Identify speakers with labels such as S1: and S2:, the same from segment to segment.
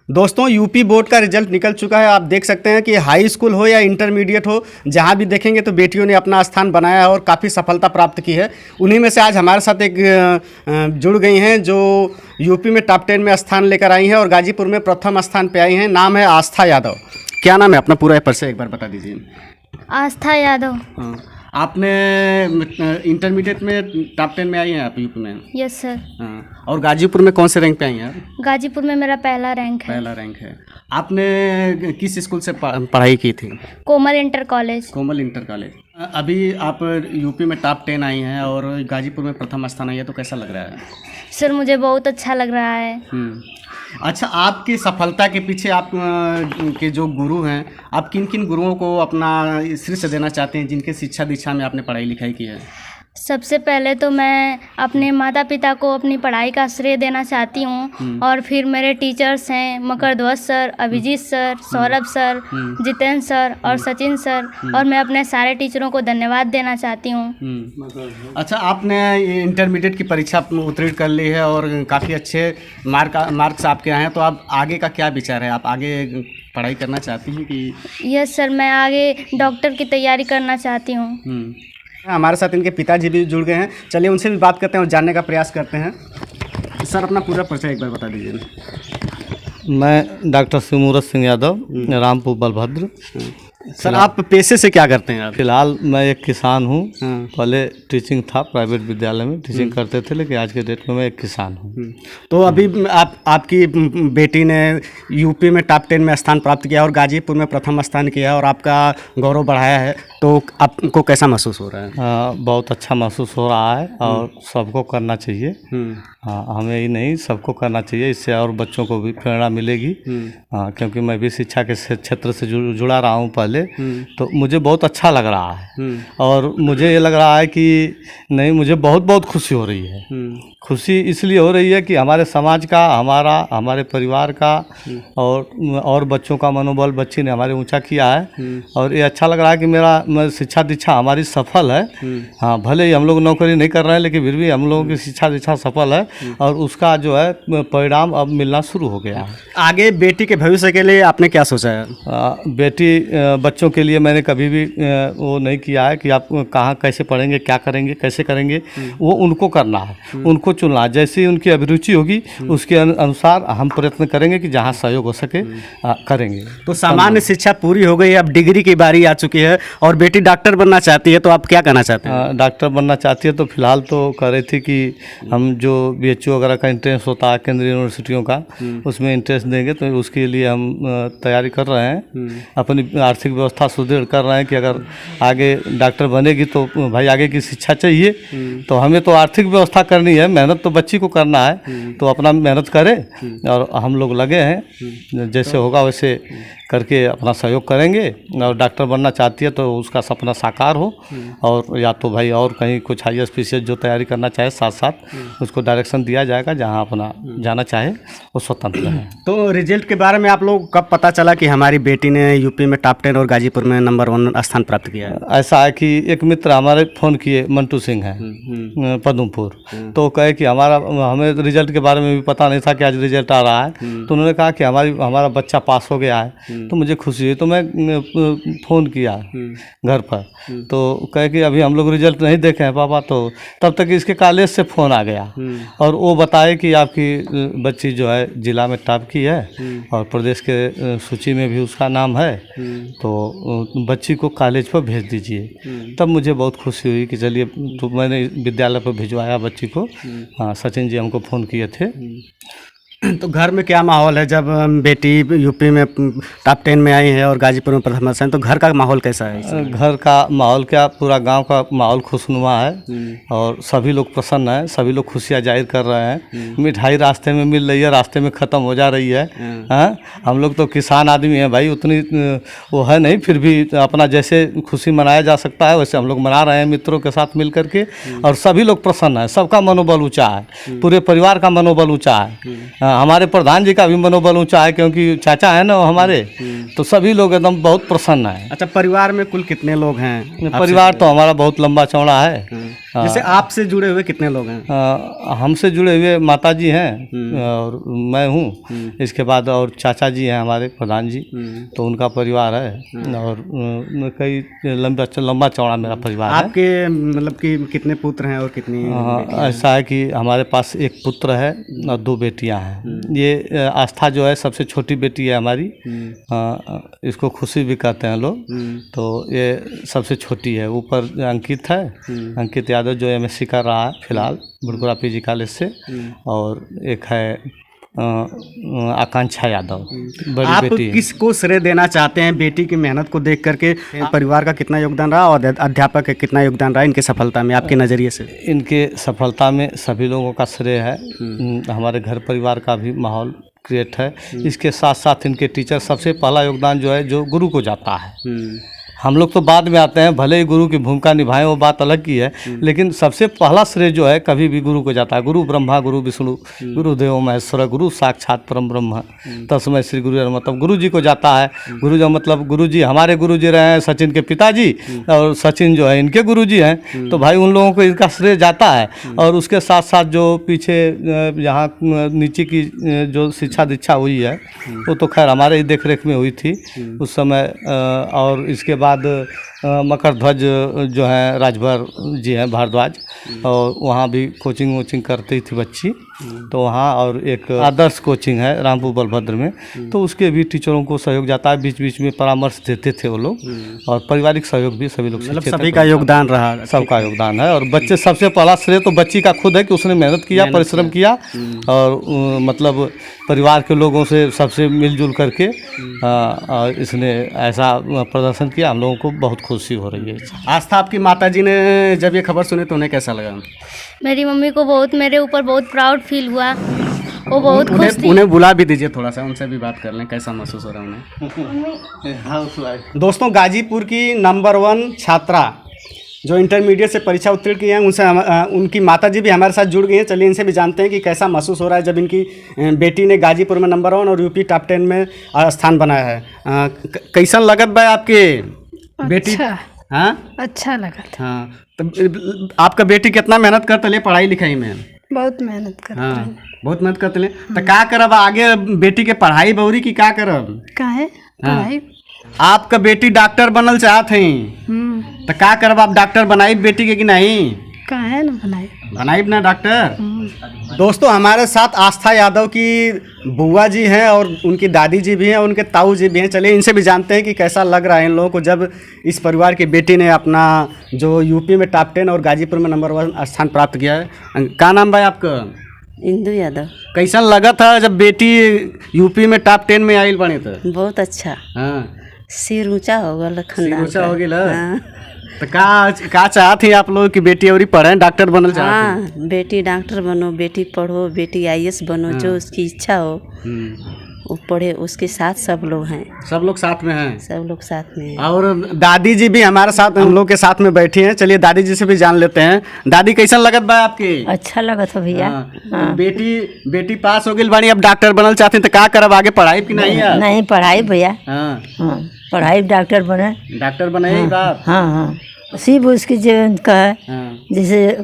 S1: दोस्तों UP board का result निकल चुका है। आप देख सकते हैं कि हाई स्कूल हो या इंटरमीडिएट हो, जहां भी देखेंगे तो बेटियों ने अपना स्थान बनाया है और काफ़ी सफलता प्राप्त की है। उन्हीं में से आज हमारे साथ एक जुड़ गई हैं जो यूपी में टॉप 10 में स्थान लेकर आई हैं और गाजीपुर में प्रथम स्थान पे आई हैं। नाम है आस्था यादव। क्या नाम है अपना? पूरा परिचय एक बार बता दीजिए।
S2: आस्था यादव।
S1: हाँ, आपने इंटरमीडिएट में टॉप 10 में आई हैं आप यूपी में?
S2: Yes sir.
S1: हाँ, और गाजीपुर में कौन से रैंक पे आई हैं आप?
S2: गाजीपुर में मेरा पहला रैंक है।
S1: पहला रैंक है। आपने किस स्कूल से पढ़ाई की थी?
S2: कोमल इंटर कॉलेज।
S1: कोमल इंटर कॉलेज। अभी आप यूपी में टॉप 10 आई हैं और गाजीपुर में प्रथम स्थान आई है, तो कैसा लग रहा है?
S2: सर मुझे बहुत अच्छा लग रहा है।
S1: अच्छा, आपकी सफलता के पीछे आप के जो गुरु हैं, आप किन किन गुरुओं को अपना श्रेय देना चाहते हैं जिनके शिक्षा दीक्षा में आपने पढ़ाई लिखाई की है?
S2: सबसे पहले तो मैं अपने माता पिता को अपनी पढ़ाई का श्रेय देना चाहती हूँ और फिर मेरे टीचर्स हैं Makardhwaj sir, Abhijit sir, Saurabh sir, Jitendra sir और सचिन सर, और मैं अपने सारे टीचरों को धन्यवाद देना चाहती हूँ।
S1: अच्छा, आपने इंटरमीडिएट की परीक्षा उत्तीर्ण कर ली है और काफ़ी अच्छे मार्क्स आपके आए हैं, तो आप आगे का क्या विचार है? आप आगे पढ़ाई करना चाहती हैं कि?
S2: यस सर, मैं आगे डॉक्टर की तैयारी करना चाहती हूँ।
S1: हमारे साथ इनके पिताजी भी जुड़ गए हैं। चलिए उनसे भी बात करते हैं और जानने का प्रयास करते हैं। सर अपना पूरा परिचय एक बार बता दीजिए।
S3: मैं डॉक्टर सिमूरत सिंह यादव, रामपुर बलभद्र।
S1: सर आप पेशे से क्या करते हैं आप?
S3: फिलहाल मैं एक किसान हूँ। पहले टीचिंग था, प्राइवेट विद्यालय में टीचिंग करते थे, लेकिन आज के डेट में मैं एक किसान हूँ।
S1: तो अभी आपकी बेटी ने यूपी में टॉप 10 में स्थान प्राप्त किया और गाजीपुर में प्रथम स्थान किया और आपका गौरव बढ़ाया है, तो आपको कैसा महसूस हो रहा है?
S3: बहुत अच्छा महसूस हो रहा है और सबको करना चाहिए। हाँ, हमें ही नहीं सबको करना चाहिए, इससे और बच्चों को भी प्रेरणा मिलेगी। हाँ, क्योंकि मैं भी शिक्षा के क्षेत्र से जुड़ा रहा हूँ पहले, तो मुझे बहुत अच्छा लग रहा है और मुझे ये लग रहा है कि नहीं, मुझे बहुत बहुत खुशी हो रही है। खुशी इसलिए हो रही है कि हमारे समाज का, हमारे परिवार का और बच्चों का मनोबल बच्ची ने हमारे ऊंचा किया है और ये अच्छा लग रहा है कि मेरा शिक्षा दीक्षा हमारी सफल है। हाँ, भले ही हम लोग नौकरी नहीं कर रहे हैं, लेकिन फिर भी हम लोगों की शिक्षा दीक्षा सफल है और उसका जो है परिणाम अब मिलना शुरू हो गया है।
S1: आगे बेटी के भविष्य के लिए आपने क्या सोचा है?
S3: बेटी बच्चों के लिए मैंने कभी भी वो नहीं किया है कि आप कहाँ कैसे पढ़ेंगे, क्या करेंगे, कैसे करेंगे। वो उनको करना है, उनको चुनना। जैसी उनकी अभिरुचि होगी उसके अनुसार हम प्रयत्न करेंगे कि जहाँ सहयोग हो सके करेंगे।
S1: तो सामान्य शिक्षा पूरी हो गई, अब डिग्री की बारी आ चुकी है और बेटी डॉक्टर बनना चाहती है, तो आप क्या कहना चाहते हैं?
S3: डॉक्टर बनना चाहती है तो फिलहाल तो कह रही थी कि हम जो BHU वगैरह का इंट्रेंस होता है केंद्रीय यूनिवर्सिटियों का, उसमें इंटरेस्ट देंगे, तो उसके लिए हम तैयारी कर रहे हैं। अपनी आर्थिक व्यवस्था सुदृढ़ कर रहे हैं कि अगर आगे डॉक्टर बनेगी तो भाई आगे की शिक्षा चाहिए, तो हमें तो आर्थिक व्यवस्था करनी है, मेहनत तो बच्ची को करना है, तो अपना मेहनत करे और हम लोग लगे हैं। जैसे होगा वैसे करके अपना सहयोग करेंगे और डॉक्टर बनना चाहती है तो उसका सपना साकार हो, और या तो भाई और कहीं कुछ IAS जो तैयारी करना चाहे साथ साथ उसको डायरेक्शन दिया जाएगा, जहां अपना जाना चाहे वो स्वतंत्र है।
S1: तो रिजल्ट के बारे में आप लोग कब पता चला कि हमारी बेटी ने यूपी में टॉप 10 और गाजीपुर में नंबर 1 स्थान प्राप्त किया है?
S3: ऐसा है कि एक मित्र हमारे फ़ोन किए, मंटू सिंह हैं पदमपुर, तो कहे कि हमें रिजल्ट के बारे में भी पता नहीं था कि आज रिजल्ट आ रहा है, तो उन्होंने कहा कि हमारा बच्चा पास हो गया है, तो मुझे खुशी हुई। तो मैं फ़ोन किया घर पर, तो कहे कि अभी हम लोग रिजल्ट नहीं देखे हैं पापा, तो तब तक इसके कॉलेज से फ़ोन आ गया और वो बताए कि आपकी बच्ची जो है जिला में टॉप की है और प्रदेश के सूची में भी उसका नाम है, तो बच्ची को कॉलेज पर भेज दीजिए। तब मुझे बहुत खुशी हुई कि चलिए, तो मैंने विद्यालय पर भिजवाया बच्ची को। हाँ, सचिन जी हमको फ़ोन किए थे।
S1: तो घर में क्या माहौल है जब बेटी यूपी में टॉप 10 में आई है और गाजीपुर में प्रथम स्थान, तो घर का माहौल कैसा है?
S3: घर का माहौल क्या, पूरा गांव का माहौल खुशनुमा है और सभी लोग प्रसन्न हैं, सभी लोग खुशियाँ जाहिर कर रहे हैं। मिठाई रास्ते में मिल रही है, रास्ते में ख़त्म हो जा रही है। हाँ, हम लोग तो किसान आदमी हैं भाई, उतनी वो है नहीं, फिर भी अपना जैसे खुशी मनाया जा सकता है वैसे हम लोग मना रहे हैं मित्रों के साथ मिल करके, और सभी लोग प्रसन्न हैं, सबका मनोबल ऊँचा है, पूरे परिवार का मनोबल ऊँचा है। हमारे प्रधान जी का भी मनोबल ऊंचा है, क्योंकि चाचा है ना हमारे, तो सभी लोग एकदम बहुत प्रसन्न हैं।
S1: अच्छा, परिवार में कुल कितने लोग हैं?
S3: परिवार तो हमारा बहुत लंबा चौड़ा है।
S1: जैसे आपसे जुड़े हुए कितने लोग हैं?
S3: हमसे जुड़े हुए माता जी हैं और मैं हूँ, इसके बाद और चाचा जी हैं हमारे प्रधान जी, तो उनका परिवार है और कई लंबा चौड़ा मेरा परिवार है।
S1: आपके मतलब कि कितने पुत्र हैं और कितनी
S3: ऐसा है कि हमारे पास एक पुत्र है और 2 बेटियां हैं। ये आस्था जो है सबसे छोटी बेटी है हमारी, इसको खुशी भी कहते हैं लोग, तो ये सबसे छोटी है। ऊपर अंकित है, अंकित यादव जो MSc कर रहा है फिलहाल बुड़कुरा PG कॉलेज से, और एक है आकांक्षा यादव, बड़ी
S1: आप
S3: बेटी है।
S1: किसको श्रेय देना चाहते हैं बेटी की मेहनत को देख करके? परिवार का कितना योगदान रहा और अध्यापक का कितना योगदान रहा इनके सफलता में आपके नज़रिए से?
S3: इनके सफलता में सभी लोगों का श्रेय है। हमारे घर परिवार का भी माहौल क्रिएट है। इसके साथ साथ इनके टीचर, सबसे पहला योगदान जो है जो गुरु को जाता है। हम लोग तो बाद में आते हैं, भले ही गुरु की भूमिका निभाएं वो बात अलग की है, लेकिन सबसे पहला श्रेय जो है कभी भी गुरु को जाता है। गुरु ब्रह्मा गुरु विष्णु गुरुदेव महेश्वर, गुरु साक्षात परम ब्रह्म तस्मै श्री गुरु, मतलब गुरु जी को जाता है। गुरु जो मतलब गुरु जी, हमारे गुरु जी रहे हैं सचिन के पिताजी, और सचिन जो है इनके गुरु जी हैं, तो भाई उन लोगों को इसका श्रेय जाता है। और उसके साथ साथ जो पीछे यहाँ नीचे की जो शिक्षा दीक्षा हुई है वो तो खैर हमारे ही देख रेख में हुई थी उस समय। और इसके बाद मकर ध्वज जो है राजभर जी हैं भारद्वाज, और वहाँ भी कोचिंग वोचिंग करती थी बच्ची, तो वहाँ, और एक आदर्श कोचिंग है रामपुर बलभद्र में, तो उसके भी टीचरों को सहयोग जाता है। बीच बीच में परामर्श देते थे वो लोग, और पारिवारिक सहयोग भी सभी लोग,
S1: मतलब सभी का योगदान रहा,
S3: सबका योगदान है। और बच्चे, सबसे पहला श्रेय तो बच्ची का खुद है कि उसने मेहनत किया, परिश्रम किया, और मतलब परिवार के लोगों से सबसे मिलजुल करके और इसने ऐसा प्रदर्शन किया, हम लोगों को बहुत खुशी हो रही है।
S1: आस्था, आपकी माताजी ने जब ये खबर सुनी तो उन्हें कैसा लगा?
S2: मेरी मम्मी को बहुत, मेरे ऊपर बहुत प्राउड फील हुआ, वो बहुत खुश थी।
S1: उन्हें बुला भी दीजिए, थोड़ा सा उनसे भी बात कर लें, कैसा महसूस हो रहा है उन्हें। दोस्तों, गाजीपुर की नंबर 1 छात्रा जो इंटरमीडिएट से परीक्षा उत्तीर्ण की हैं, उनसे उनकी माताजी भी हमारे साथ जुड़ गई हैं। चलिए इनसे भी जानते हैं कि कैसा महसूस हो रहा है जब इनकी बेटी ने गाजीपुर में नंबर 1 और यूपी टॉप 10 में स्थान बनाया है। कैसन लगत बा आपके बेटी? हाँ,
S4: अच्छा लगा था।
S1: हाँ, तो आपका बेटी कितना मेहनत करते ले पढ़ाई लिखाई में?
S4: बहुत मेहनत करते
S1: हाँ,
S4: हैं।
S1: बहुत मेहनत करते ले। तो का करब आगे बेटी के पढ़ाई बौरी की का करब?
S4: काहे पढ़ाई?
S1: आपका बेटी डॉक्टर बनल चाहत हैं, तो का करब आप? डॉक्टर बनाई बेटी के कि नहीं?
S4: काहे न बनाई?
S1: बनाई ना डॉक्टर। दोस्तों, हमारे साथ आस्था यादव की बुआ जी हैं और उनकी दादी जी भी हैं, उनके ताऊ जी भी हैं। चलिए इनसे भी जानते हैं कि कैसा लग रहा है इन लोगों को जब इस परिवार की बेटी ने अपना जो यूपी में टॉप 10 और गाजीपुर में नंबर 1 स्थान प्राप्त किया है। क्या नाम भाई आपका?
S5: इंदु यादव।
S1: कैसा लगा था जब बेटी यूपी में टॉप 10 में आई बनी? तो
S5: बहुत अच्छा।
S1: हाँ,
S5: सिर ऊंचा हो गया,
S1: सिर ऊंचा हो गया।
S5: हाँ।
S1: तो का चाहत ही आप लोग की बेटी और पढ़े, डॉक्टर बनल चाहत?
S5: हाँ, बेटी डॉक्टर बनो, बेटी पढ़ो, बेटी IAS बनो, जो उसकी इच्छा हो वो पढ़े। उसके साथ सब लोग हैं,
S1: सब लोग साथ में हैं,
S5: सब लोग साथ में हैं।
S1: और दादी जी भी हमारे साथ, हम लोग के साथ में बैठी हैं। चलिए दादी जी से भी जान लेते हैं। दादी, कैसा लगत बा आपकी?
S5: अच्छा लगा था भैया।
S1: हाँ। बेटी पास हो गई बानी, अब डॉक्टर बनल चाहते हैं, तो का करब आगे? पढ़ाई की नहीं है?
S5: नहीं, पढ़ाई भैया।
S1: हाँ,
S5: हाँ, पढ़ाई डॉक्टर बने।
S1: डॉक्टर बने बाप।
S5: हाँ हाँ, सिर्फ उसकी जीवन का है।
S1: हाँ।
S5: जैसे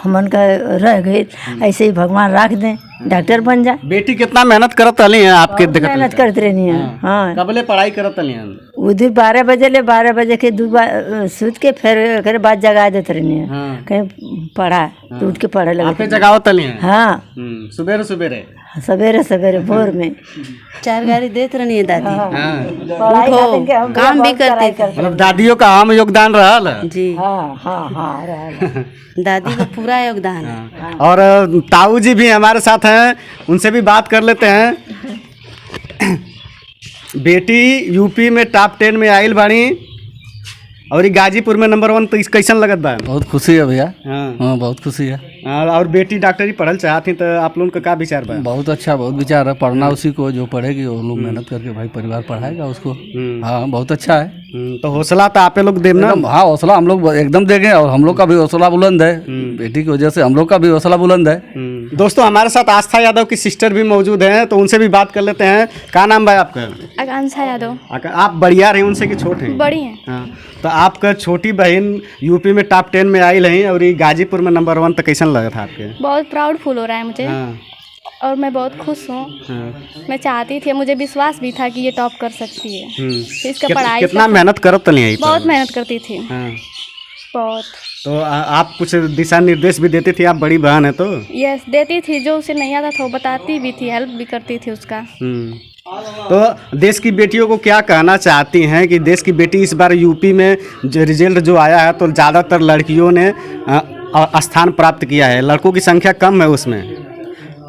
S5: हमन का रह गई, ऐसे ही भगवान रख दें, डॉक्टर बन जाए।
S1: बेटी कितना मेहनत करत रही है आपके?
S5: मेहनत करते रहनी है। हाँ,
S1: कबले पढ़ाई करत रही है?
S5: उधर 12 बजे ले, 12 बजे के 2 बार सूत के फिर बाद जगा देते रहनी है।
S1: हाँ।
S5: कहीं पढ़ा तो उठ के पढ़े लगे।
S1: आपे जगावत रही है?
S5: हाँ,
S1: सुबेरे सुबेरे,
S5: सवेरे सवेरे भोर में 4 गाड़ी देते रहनी है दादी।
S1: हाँ।
S5: काम भी करते थे।
S1: मतलब दादियों का अहम योगदान रहा
S5: जी।
S4: हाँ हाँ हाँ,
S5: दादी का पूरा योगदान है।
S1: और ताऊ जी भी हमारे साथ हैं, उनसे भी बात कर लेते हैं। बेटी यूपी में टॉप 10 में आइल बाड़ी और ये गाजीपुर में नंबर 1, तो इस कैसन लगत बा?
S6: बहुत खुशी है भैया।
S1: हाँ,
S6: हाँ, बहुत खुशी है।
S1: और बेटी डॉक्टरी पढ़ल चाहती, तो आप लोगों का क्या विचार बा?
S6: बहुत अच्छा, बहुत विचार है। पढ़ना उसी को जो पढ़ेगी वो लोग मेहनत करके भाई परिवार पढ़ाएगा उसको। हाँ, बहुत अच्छा है।
S1: तो हौसला तो आप लोग देना।
S6: एकदम, हाँ हौसला हम लोग एकदम देंगे और हम लोग का भी हौसला बुलंद है। बेटी की वजह से हम लोग का भी हौसला बुलंद है।
S1: दोस्तों हमारे साथ आस्था यादव की सिस्टर भी मौजूद हैं, तो उनसे भी बात कर लेते हैं। क्या नाम भाई आपका?
S2: आकांक्षा यादव।
S1: आप बढ़िया रहे उनसे कि छोटे हैं?
S2: बड़ी हैं।
S1: हाँ, तो आपका छोटी बहन यूपी में टॉप 10 में आई रही और ये गाजीपुर में नंबर 1, तो कैसन लगा था आपके?
S2: बहुत प्राउड फील हो रहा है मुझे।
S1: हाँ,
S2: और मैं बहुत खुश हूँ।
S1: हाँ।
S2: मैं चाहती थी, मुझे विश्वास भी था कि ये टॉप कर सकती है। तो इसका पढ़ाई
S1: कितना मेहनत करत तो नहीं आई?
S2: बहुत मेहनत करती थी।
S1: हाँ।
S2: बहुत।
S1: तो आप कुछ दिशा निर्देश भी देती थी? आप बड़ी बहन है तो?
S2: यस, देती थी, जो उसे नहीं आता था वो बताती भी थी, हेल्प भी करती थी उसका।
S1: तो देश की बेटियों को क्या कहना चाहती हैं कि देश की बेटी इस बार यूपी में जो रिजल्ट जो आया है तो ज़्यादातर लड़कियों ने स्थान प्राप्त किया है, लड़कों की संख्या कम है उसमें,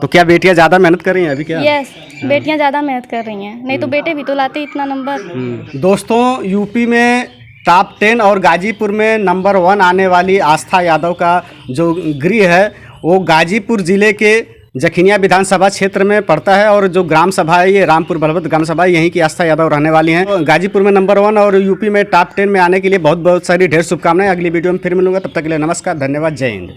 S1: तो क्या बेटियां ज़्यादा मेहनत कर रही हैं अभी? क्या
S2: यस, बेटियां ज़्यादा मेहनत कर रही हैं, नहीं तो बेटे भी तो लाते इतना नंबर।
S1: दोस्तों यूपी में टॉप 10 और गाजीपुर में नंबर 1 आने वाली आस्था यादव का जो गृह है वो गाजीपुर ज़िले के जखिनिया विधानसभा क्षेत्र में पड़ता है और जो ग्राम सभा है ये रामपुर बलवत ग्राम सभा, यहीं की आस्था यादव रहने वाली हैं। गाजीपुर में नंबर 1 और यूपी में टॉप 10 में आने के लिए बहुत बहुत सारी ढेर शुभकामनाएं। अगली वीडियो में फिर मिलूंगा, तब तक के लिए नमस्कार, धन्यवाद, जय हिंद।